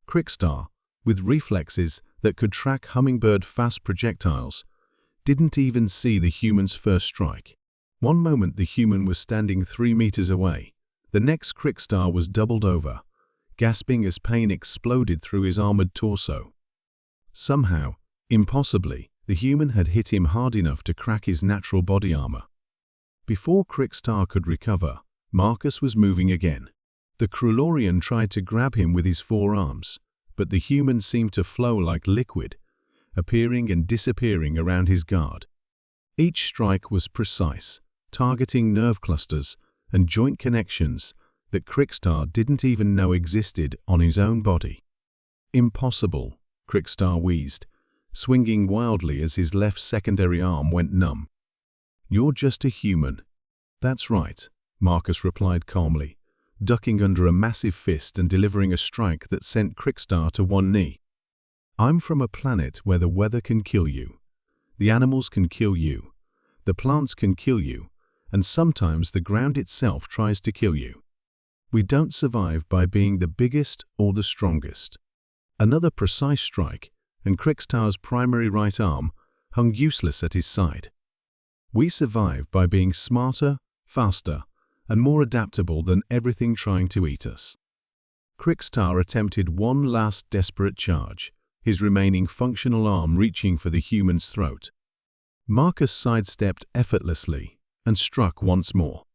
Crickstar, with reflexes that could track hummingbird-fast projectiles, didn't even see the human's first strike. One moment the human was standing 3 meters away. The next Crickstar was doubled over, gasping as pain exploded through his armored torso. Somehow, impossibly, the human had hit him hard enough to crack his natural body armor. Before Crickstar could recover, Marcus was moving again. The Krulorian tried to grab him with his forearms, but the human seemed to flow like liquid, appearing and disappearing around his guard. Each strike was precise, targeting nerve clusters and joint connections that Crickstar didn't even know existed on his own body. "Impossible," Crickstar wheezed, swinging wildly as his left secondary arm went numb. "You're just a human." "That's right," Marcus replied calmly, ducking under a massive fist and delivering a strike that sent Crickstar to one knee. "I'm from a planet where the weather can kill you. The animals can kill you. The plants can kill you. And sometimes the ground itself tries to kill you. We don't survive by being the biggest or the strongest." Another precise strike, and Crickstar's primary right arm hung useless at his side. "We survive by being smarter, faster, and more adaptable than everything trying to eat us." Crickstar attempted one last desperate charge, his remaining functional arm reaching for the human's throat. Marcus sidestepped effortlessly and struck once more.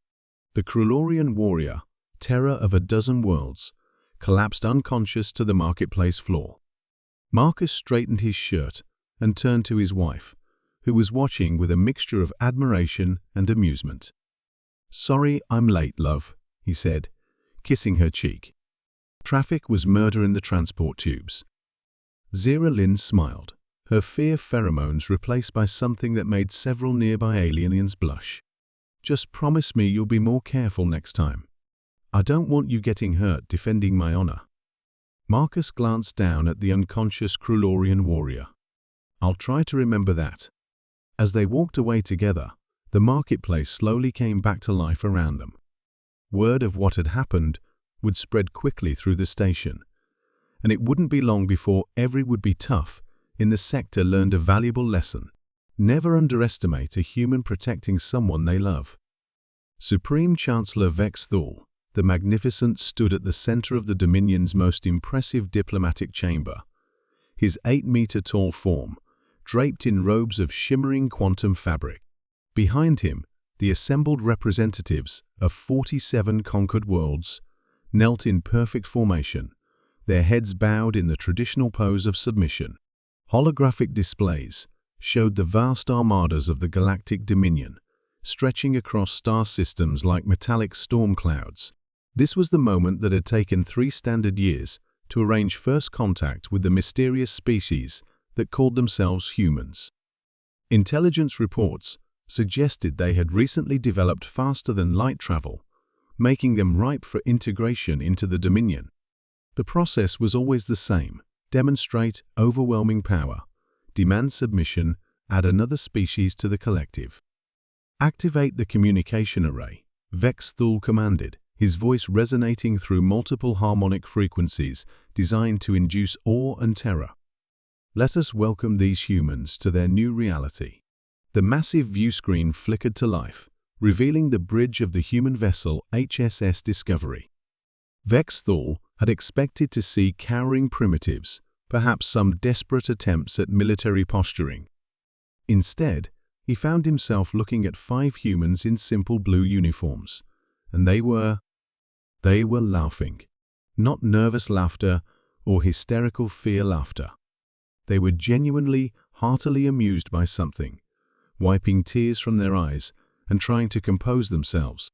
The Krulorian warrior, terror of a dozen worlds, collapsed unconscious to the marketplace floor. Marcus straightened his shirt and turned to his wife, who was watching with a mixture of admiration and amusement. "Sorry I'm late, love," he said, kissing her cheek. "Traffic was murder in the transport tubes." Zira Lynn smiled, her fear pheromones replaced by something that made several nearby aliens blush. "Just promise me you'll be more careful next time. I don't want you getting hurt defending my honor." Marcus glanced down at the unconscious Krulorian warrior. "I'll try to remember that." As they walked away together, the marketplace slowly came back to life around them. Word of what had happened would spread quickly through the station, and it wouldn't be long before every would-be tough in the sector learned a valuable lesson. Never underestimate a human protecting someone they love. Supreme Chancellor Vex Thul, the Magnificent, stood at the center of the Dominion's most impressive diplomatic chamber, his 8-meter-tall form draped in robes of shimmering quantum fabric. Behind him, the assembled representatives of 47 conquered worlds knelt in perfect formation, their heads bowed in the traditional pose of submission. Holographic displays showed the vast armadas of the Galactic Dominion, stretching across star systems like metallic storm clouds. This was the moment that had taken 3 standard years to arrange first contact with the mysterious species that called themselves humans. Intelligence reports suggested they had recently developed faster than light travel, making them ripe for integration into the Dominion. The process was always the same: demonstrate overwhelming power, demand submission, add another species to the collective. "Activate the communication array," Vex Thul commanded, his voice resonating through multiple harmonic frequencies designed to induce awe and terror. "Let us welcome these humans to their new reality." The massive viewscreen flickered to life, revealing the bridge of the human vessel HSS Discovery. Vex Thul had expected to see cowering primitives, perhaps some desperate attempts at military posturing. Instead, he found himself looking at 5 humans in simple blue uniforms, and they were laughing. Not nervous laughter or hysterical fear laughter. They were genuinely, heartily amused by something, wiping tears from their eyes and trying to compose themselves.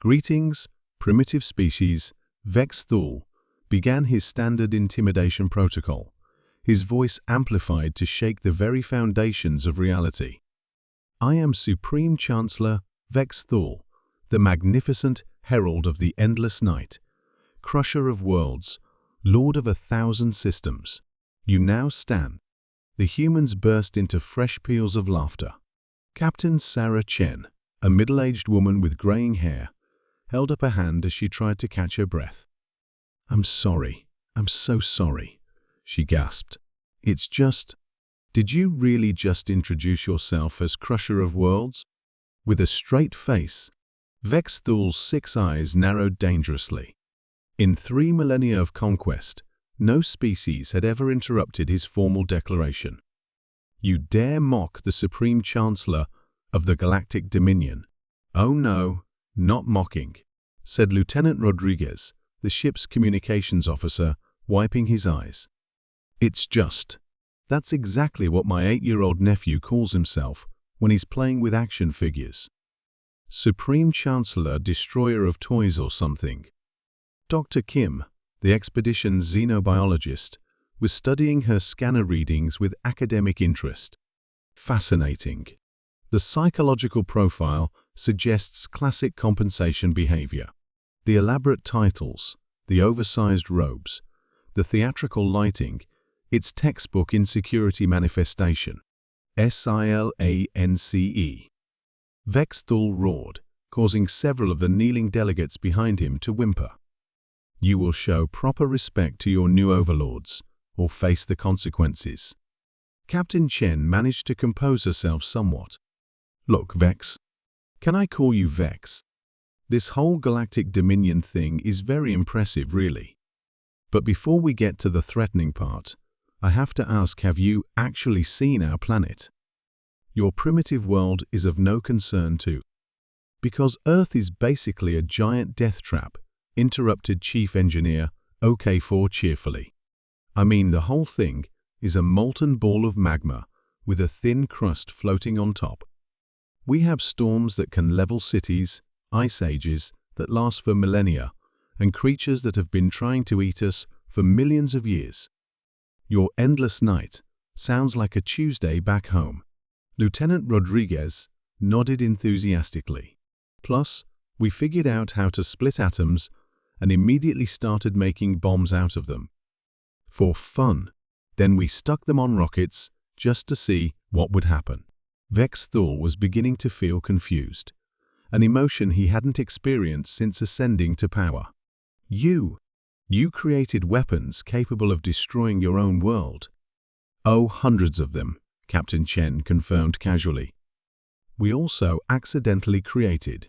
"Greetings, primitive species," Vex Thul began his standard intimidation protocol, his voice amplified to shake the very foundations of reality. "I am Supreme Chancellor Vex Thul, the magnificent herald of the endless night, crusher of worlds, lord of 1,000 systems. You now stand." The humans burst into fresh peals of laughter. Captain Sarah Chen, a middle-aged woman with graying hair, held up a hand as she tried to catch her breath. "I'm sorry," I'm so sorry, she gasped. It's just, did you really just introduce yourself as Crusher of Worlds? With a straight face, Vex Thul's 6 eyes narrowed dangerously. In 3 millennia of conquest, no species had ever interrupted his formal declaration. You dare mock the Supreme Chancellor of the Galactic Dominion? Oh no, not mocking, said Lieutenant Rodriguez, the ship's communications officer, wiping his eyes. It's just, that's exactly what my 8-year-old nephew calls himself when he's playing with action figures. Supreme Chancellor, Destroyer of Toys or something. Dr. Kim, the expedition's xenobiologist, was studying her scanner readings with academic interest. Fascinating. The psychological profile suggests classic compensation behavior. The elaborate titles, the oversized robes, the theatrical lighting, its textbook insecurity manifestation. SILANCE. Vex Thul roared, causing several of the kneeling delegates behind him to whimper. You will show proper respect to your new overlords, or face the consequences. Captain Chen managed to compose herself somewhat. Look, Vex. Can I call you Vex? This whole Galactic Dominion thing is very impressive, really. But before we get to the threatening part, I have to ask, have you actually seen our planet? Your primitive world is of no concern to. Because Earth is basically a giant death trap, interrupted Chief Engineer OK4 cheerfully. I mean, the whole thing is a molten ball of magma with a thin crust floating on top. We have storms that can level cities, ice ages that last for millennia, and creatures that have been trying to eat us for millions of years. Your endless night sounds like a Tuesday back home. Lieutenant Rodriguez nodded enthusiastically. Plus, we figured out how to split atoms and immediately started making bombs out of them. For fun. Then we stuck them on rockets just to see what would happen. Vex Thul was beginning to feel confused, an emotion he hadn't experienced since ascending to power. You created weapons capable of destroying your own world. Oh, hundreds of them, Captain Chen confirmed casually. We also accidentally created